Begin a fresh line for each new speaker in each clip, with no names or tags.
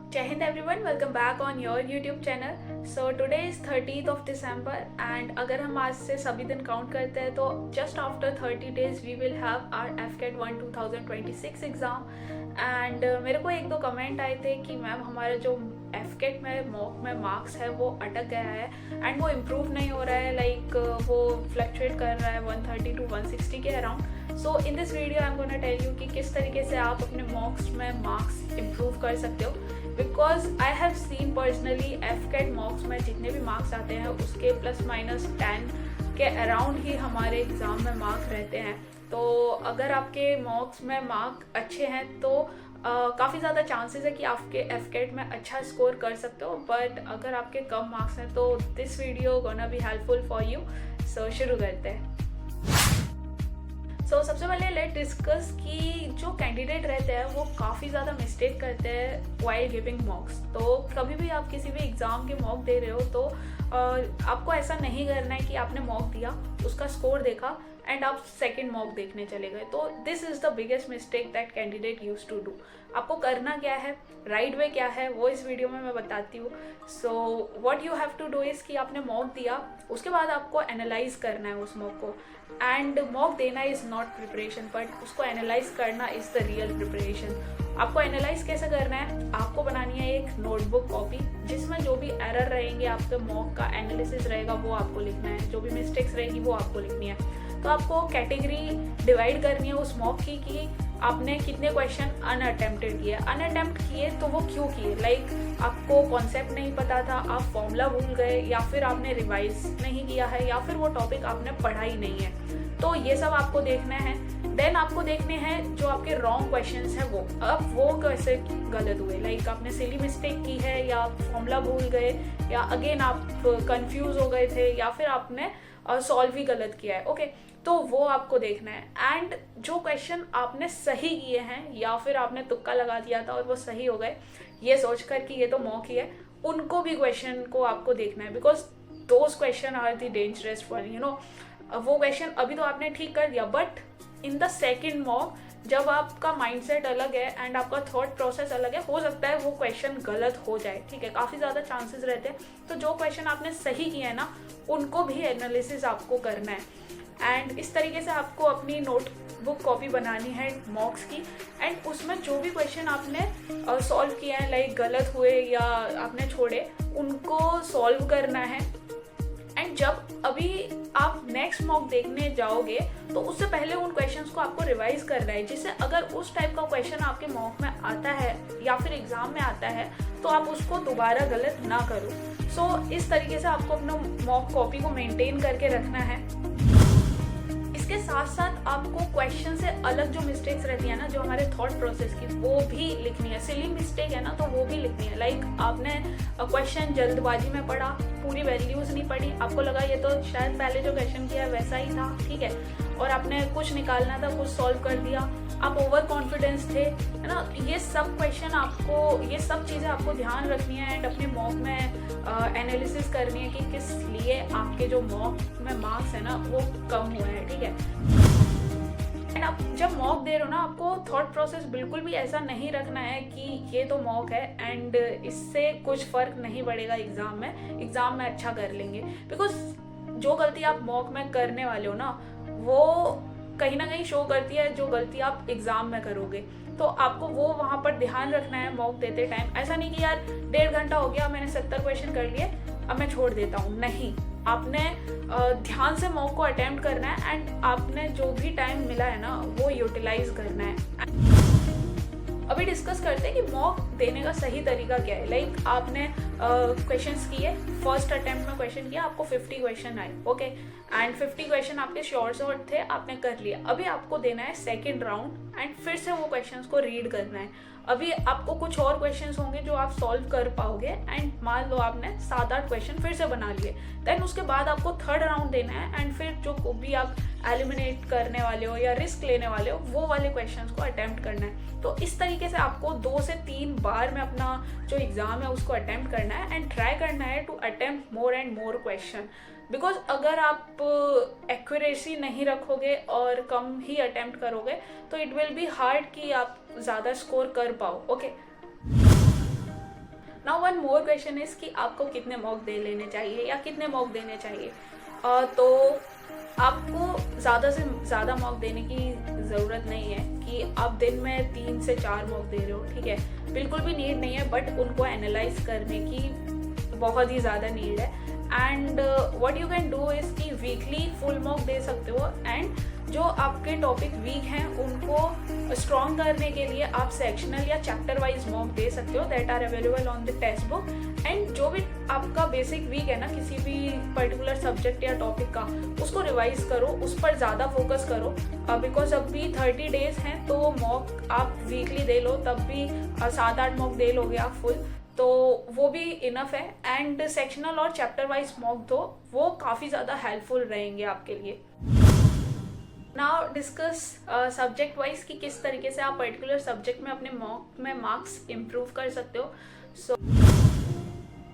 Jai Hind everyone, welcome back on your YouTube channel. So today is 30th of December and अगर हम आज से सभी दिन काउंट करते हैं तो just after 30 days we will have our FCAT 1 2026 exam. And मेरे को एक दो कमेंट आए थे कि मैम हमारा जो FCAT में मॉक में मार्क्स है वो अटक गया है एंड वो इम्प्रूव नहीं हो रहा है, लाइक वो फ्लक्चुएट कर रहा है 130 to 160 के around. So in this video I am gonna tell you कि किस तरीके से आप अपने मॉक्स में मार्क्स इम्प्रूव कर सकते हो. Because I have seen personally FCAT मॉक्स में जितने भी मार्क्स आते हैं उसके +-10 के अराउंड ही हमारे एग्ज़ाम में मार्क रहते हैं. तो अगर आपके मॉक्स में मार्क अच्छे हैं तो काफ़ी ज़्यादा चांसेस है कि आपके FCAT में अच्छा स्कोर कर सकते हो. बट अगर आपके कम मार्क्स हैं तो this video gonna be helpful for you. So शुरू करते हैं. सो सबसे पहले लेट डिस्कस कि जो कैंडिडेट रहते हैं वो काफ़ी ज़्यादा मिस्टेक करते हैं वाइल गिविंग मॉक्स. तो कभी भी आप किसी भी एग्ज़ाम के मॉक दे रहे हो तो आपको ऐसा नहीं करना है कि आपने मॉक दिया, उसका स्कोर देखा एंड आप सेकेंड मॉक देखने चले गए. तो this is the biggest mistake that candidate use to do. आपको करना क्या है, राइट वे क्या है, वो इस वीडियो में मैं बताती हूँ. So what you have to do is कि आपने मॉक दिया, उसके बाद आपको एनालाइज करना है उस मॉक को. एंड मॉक देना इज़ नॉट प्रिपरेशन बट उसको एनालाइज करना इज़ द रियल प्रिपरेशन. आपको एनालाइज कैसे करना है, आपको बनानी है एक नोटबुक कॉपी जिसमें जो भी एरर रहेंगे आपके मॉक का एनालिसिस रहेगा वो आपको लिखना है, जो भी मिस्टेक्स रहेगी वो आपको लिखनी है. तो आपको कैटेगरी डिवाइड करनी है उस मॉक की कि आपने कितने क्वेश्चन अनअटेम्प्टेड किए. अनअटेम्प्ट किए तो वो क्यों किए, लाइक आपको कॉन्सेप्ट नहीं पता था, आप फॉर्मूला भूल गए, या फिर आपने रिवाइज नहीं किया है, या फिर वो टॉपिक आपने पढ़ा ही नहीं है. तो ये सब आपको देखना है. देन आपको देखने हैं जो आपके रॉन्ग क्वेश्चंस हैं वो, अब वो कैसे गलत हुए, लाइक आपने सिली मिस्टेक की है या फॉर्मूला भूल गए या अगेन आप कंफ्यूज हो गए थे या फिर आपने सॉल्व ही गलत किया है. ओके, तो वो आपको देखना है. एंड जो क्वेश्चन आपने सही किए हैं या फिर आपने तुक्का लगा दिया था और वो सही हो गए ये सोचकर कि ये तो मॉक ही है, उनको भी क्वेश्चन को आपको देखना है. Because those question are the dangerous one, you know. वो क्वेश्चन अभी तो आपने ठीक कर दिया but in the second mock जब आपका माइंडसेट अलग है एंड आपका थॉट प्रोसेस अलग है, हो सकता है वो क्वेश्चन गलत हो जाए. ठीक है, काफ़ी ज़्यादा चांसेस रहते हैं. तो जो क्वेश्चन आपने सही किए हैं ना उनको भी एनालिसिस आपको करना है. एंड इस तरीके से आपको अपनी नोटबुक कॉपी बनानी है मॉक्स की. एंड उसमें जो भी क्वेश्चन आपने सॉल्व किए हैं, लाइक गलत हुए या आपने छोड़े, उनको सॉल्व करना है. एंड जब अभी आप नेक्स्ट मॉक देखने जाओगे तो उससे पहले उन क्वेश्चंस को आपको रिवाइज करना है, जिससे अगर उस टाइप का क्वेश्चन आपके मॉक में आता है या फिर एग्जाम में आता है तो आप उसको दोबारा गलत ना करो. सो इस तरीके से आपको अपना मॉक कॉपी को मेंटेन करके रखना है. इसके साथ साथ आपको क्वेश्चन से अलग जो मिस्टेक्स रहती है ना, जो हमारे थॉट प्रोसेस की, वो भी लिखनी है. सिली मिस्टेक है ना तो वो भी लिखनी है. लाइक आपने क्वेश्चन जल्दबाजी में पढ़ा, पूरी वैल्यूज नहीं पढ़ी, आपको लगा ये तो शायद पहले जो क्वेश्चन किया है वैसा ही था, ठीक है, और आपने कुछ निकालना था, कुछ सॉल्व कर दिया, आप ओवर कॉन्फिडेंस थे, है ना. ये सब क्वेश्चन आपको, ये सब चीज़ें आपको ध्यान रखनी है एंड अपने मॉक में एनालिसिस करनी है कि किस लिए आपके जो मॉक में मार्क्स है ना वो कम हुए हैं. ठीक है, एंड आप जब मॉक दे रहे हो ना आपको थॉट प्रोसेस बिल्कुल भी ऐसा नहीं रखना है कि ये तो मॉक है एंड इससे कुछ फ़र्क नहीं पड़ेगा एग्ज़ाम में अच्छा कर लेंगे. बिकॉज जो गलती आप मॉक में करने वाले हो ना वो कहीं ना कहीं शो करती है जो गलती आप एग्ज़ाम में करोगे. तो आपको वो वहाँ पर ध्यान रखना है मॉक देते टाइम. ऐसा नहीं कि यार 1.5 घंटा हो गया, मैंने 70 क्वेश्चन कर लिए, अब मैं छोड़ देता हूँ. नहीं, आपने ध्यान से मॉक को अटेम्प्ट करना है एंड आपने जो भी टाइम मिला है ना वो यूटिलाइज करना है. अभी डिस्कस करते हैं कि मॉक देने का सही तरीका क्या है. लाइक आपने क्वेश्चंस किए, फर्स्ट अटेम्प्ट में क्वेश्चन किया, आपको 50 क्वेश्चन आए, ओके, एंड 50 क्वेश्चन आपके शॉर्ट थे, आपने कर लिया. अभी आपको देना है सेकेंड राउंड एंड फिर से वो क्वेश्चंस को रीड करना है. अभी आपको कुछ और क्वेश्चंस होंगे जो आप सॉल्व कर पाओगे एंड मान लो आपने 7-8 क्वेश्चन फिर से बना लिए. देन उसके बाद आपको थर्ड राउंड देना है एंड फिर जो भी आप एलिमिनेट करने वाले हो या रिस्क लेने वाले हो वो वाले क्वेश्चंस को अटेम्प्ट करना है. तो इस तरीके से आपको 2 से 3 बार में अपना जो एग्ज़ाम है उसको अटेम्प्ट करना है एंड ट्राई करना है to attempt more and more question. Because अगर आप एक्यूरेसी नहीं रखोगे और कम ही अटेम्प्ट करोगे तो इट विल बी हार्ड कि आप ज़्यादा स्कोर कर पाओ. Okay, one more question is कि आपको कितने मॉक दे लेने चाहिए या कितने मॉक देने चाहिए। तो आपको ज़्यादा से ज़्यादा मॉक देने की ज़रूरत नहीं है कि आप दिन में 3 से 4 मॉक दे रहे हो, ठीक है, बिल्कुल भी नीड नहीं है, बट उनको एनालाइज करने की बहुत ही ज़्यादा नीड है। And what you can do is कि वीकली फुल मॉक दे सकते हो, एंड जो आपके टॉपिक वीक हैं उनको स्ट्रॉन्ग करने के लिए आप सेक्शनल या चैप्टर वाइज मॉक दे सकते हो that are available on the text book. And जो भी आपका बेसिक वीक है ना किसी भी पर्टिकुलर सब्जेक्ट या टॉपिक का, उसको रिवाइज करो, उस पर ज़्यादा फोकस करो, बिकॉज अभी 30 डेज हैं, तो मॉक आप वीकली दे लो, तब भी 7-8 मॉक दे लोगे आप फुल, तो वो भी इनफ है। एंड सेक्शनल और चैप्टर वाइज मॉक दो, वो काफ़ी ज़्यादा हेल्पफुल रहेंगे आपके लिए। नाउ डिस्कस सब्जेक्ट वाइज कि किस तरीके से आप पर्टिकुलर सब्जेक्ट में अपने मॉक में मार्क्स इम्प्रूव कर सकते हो।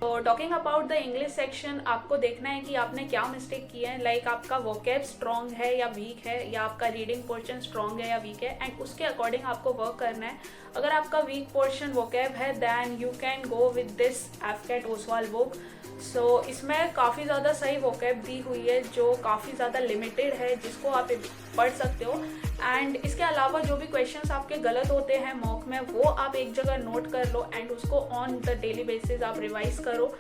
तो talking about the English section, आपको देखना है कि आपने क्या मिस्टेक की है, लाइक आपका वोकैब स्ट्रॉन्ग है या वीक है, या आपका रीडिंग पोर्शन स्ट्रॉन्ग है या वीक है, एंड उसके अकॉर्डिंग आपको वर्क करना है। अगर आपका वीक पोर्शन वोकैब है then you can go with this एफकेट ओसवाल बुक। सो इसमें काफ़ी ज़्यादा सही वोकैब दी हुई है जो काफ़ी ज़्यादा लिमिटेड है, जिसको आप पढ़ सकते हो। एंड इसके अलावा जो भी क्वेश्चंस आपके गलत होते हैं मॉक में, वो आप एक जगह नोट कर लो एंड उसको ऑन द डेली बेसिस आप रिवाइज करो।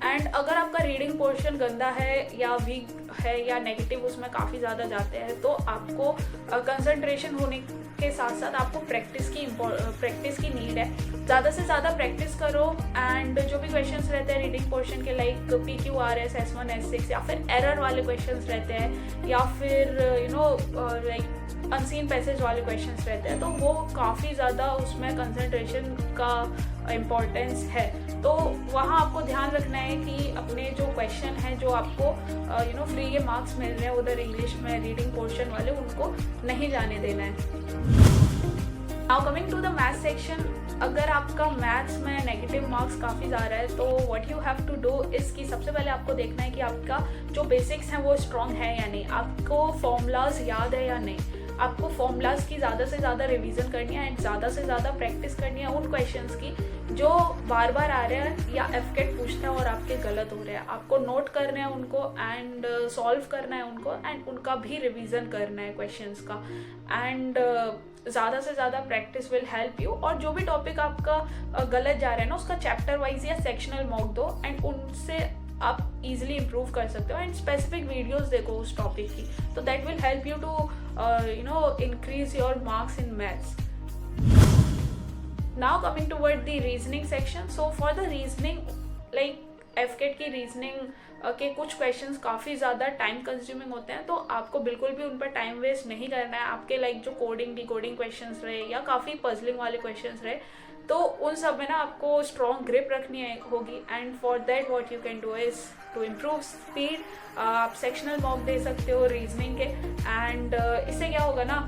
एंड अगर आपका रीडिंग पोर्शन गंदा है या वीक है या नेगेटिव उसमें काफ़ी ज़्यादा जाते हैं, तो आपको कंसंट्रेशन होने के साथ साथ आपको प्रैक्टिस की नीड है। ज़्यादा से ज़्यादा प्रैक्टिस करो, एंड जो भी क्वेश्चंस रहते हैं रीडिंग पोर्शन के, लाइक PQRS, S1, S6, या फिर एरर वाले क्वेश्चंस रहते हैं, या फिर लाइक अनसीन पैसेज वाले क्वेश्चंस रहते हैं, तो वो काफ़ी ज़्यादा उसमें कंसंट्रेशन का इम्पोर्टेंस है। तो वहाँ आपको ध्यान रखना है कि अपने जो क्वेश्चन हैं जो आपको फ्री के मार्क्स मिल रहे हैं उधर इंग्लिश में रीडिंग पोर्शन वाले, उनको नहीं जाने देना है। Now coming to the maths section, अगर आपका मैथ्स में नेगेटिव मार्क्स काफ़ी ज़्यादा है, तो what you have to do is कि सबसे पहले आपको देखना है कि आपका जो बेसिक्स हैं वो स्ट्रॉन्ग है या नहीं, आपको फॉर्मूलाज याद है या नहीं। आपको फॉर्मूलाज की ज़्यादा से ज़्यादा रिवीजन करनी है एंड ज़्यादा से ज़्यादा प्रैक्टिस करनी है उन क्वेश्चंस की जो बार बार आ रहे हैं या एफकेट पूछता है और आपके गलत हो रहे हैं। आपको नोट करना है उनको एंड सॉल्व करना है उनको, एंड उनका भी रिवीजन करना है क्वेश्चंस का। एंड ज़्यादा से ज़्यादा प्रैक्टिस विल हेल्प यू। और जो भी टॉपिक आपका गलत जा रहा है ना, उसका चैप्टर वाइज या सेक्शनल मॉक दो, एंड उनसे आप इजीली इम्प्रूव कर सकते हो। एंड स्पेसिफिक वीडियोस देखो उस टॉपिक की, तो that will help you to increase your marks in maths. Now coming toward the reasoning section. So for the reasoning, like FCAT की रीजनिंग के कुछ क्वेश्चंस काफ़ी ज़्यादा टाइम कंज्यूमिंग होते हैं, तो आपको बिल्कुल भी उन पर टाइम वेस्ट नहीं करना है। आपके लाइक जो कोडिंग डिकोडिंग क्वेश्चंस रहे या काफ़ी पजलिंग वाले क्वेश्चंस रहे, तो उन सब में ना आपको स्ट्रॉन्ग ग्रिप रखनी होगी। And for that what you can do is to improve speed. आप सेक्शनल मॉक दे सकते हो रीजनिंग के, एंड इससे क्या होगा ना,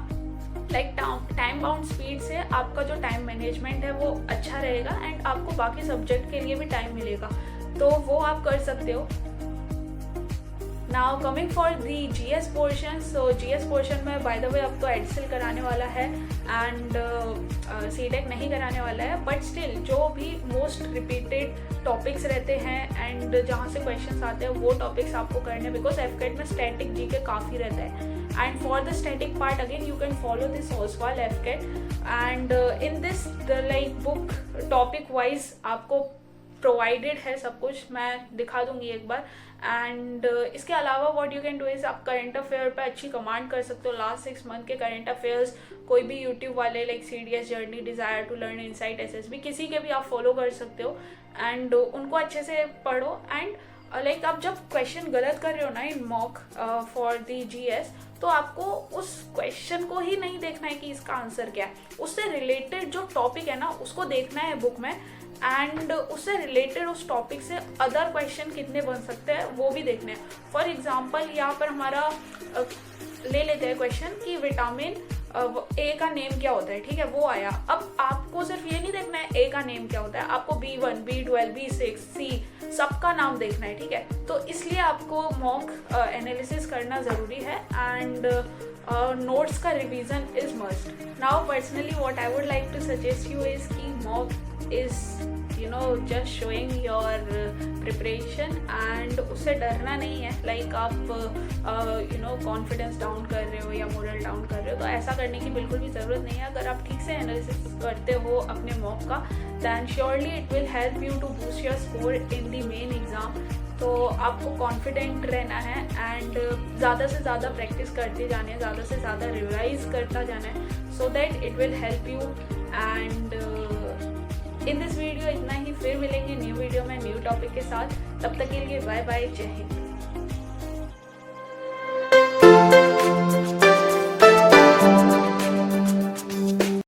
लाइक टाइम बाउंड स्पीड से आपका जो टाइम मैनेजमेंट है वो अच्छा रहेगा, एंड आपको बाकी सब्जेक्ट के लिए भी टाइम मिलेगा, तो वो आप कर सकते हो। Now coming for the GS portion. So GS portion में बाय द वे अब तो एडसेल कराने वाला है एंड CTEC नहीं कराने वाला है, बट स्टिल जो भी मोस्ट रिपीटेड टॉपिक्स रहते हैं एंड जहाँ से क्वेश्चंस आते हैं वो टॉपिक्स आपको करने, बिकॉज FCAT में स्टैटिक GK काफ़ी रहता है। And for the static part again you can follow this Oswal FCAT, and in this the like book topic wise आपको प्रोवाइडेड है सब कुछ, मैं दिखा दूंगी एक बार। एंड इसके अलावा what you can do is आप करंट अफेयर पे अच्छी कमांड कर सकते हो। लास्ट 6 मंथ के करंट अफेयर्स कोई भी यूट्यूब वाले like CDS journey, desire to learn, insight, SSB, किसी के भी आप फॉलो कर सकते हो, एंड उनको अच्छे से पढ़ो। एंड लाइक आप जब क्वेश्चन गलत कर रहे हो ना इन मॉक फॉर दी GS, तो आपको उस क्वेश्चन को ही नहीं देखना है कि इसका आंसर क्या है, उससे रिलेटेड जो टॉपिक है ना उसको देखना है बुक में, एंड उससे रिलेटेड उस टॉपिक से अदर क्वेश्चन कितने बन सकते हैं वो भी देखने हैं। फॉर एग्जांपल यहाँ पर हमारा ले लेते हैं क्वेश्चन कि विटामिन A का नेम क्या होता है, ठीक है, वो आया। अब आपको सिर्फ ये नहीं देखना है A का नेम क्या होता है, आपको B1, B12, B6, C सबका नाम देखना है, ठीक है। तो इसलिए आपको मॉक एनालिसिस करना ज़रूरी है, एंड नोट्स का revision is must. Now personally what I would like to suggest you is कि mock is just showing your preparation and उससे डरना नहीं है। लाइक आप कॉन्फिडेंस डाउन कर रहे हो या मोरल डाउन कर रहे हो, तो ऐसा करने की बिल्कुल भी ज़रूरत नहीं है। अगर आप ठीक से एनालिसिस करते हो अपने मॉक का, then surely it will help you to boost your score in the main exam. तो आपको कॉन्फिडेंट रहना है एंड ज़्यादा से ज़्यादा प्रैक्टिस करते जाना है, ज़्यादा से ज़्यादा रिवाइज करता जाना है, so that it will help you. And in this video इतना ही, फिर मिलेंगे न्यू वीडियो में न्यू टॉपिक के साथ। तब तक के लिए बाय बाय, जय हिंद।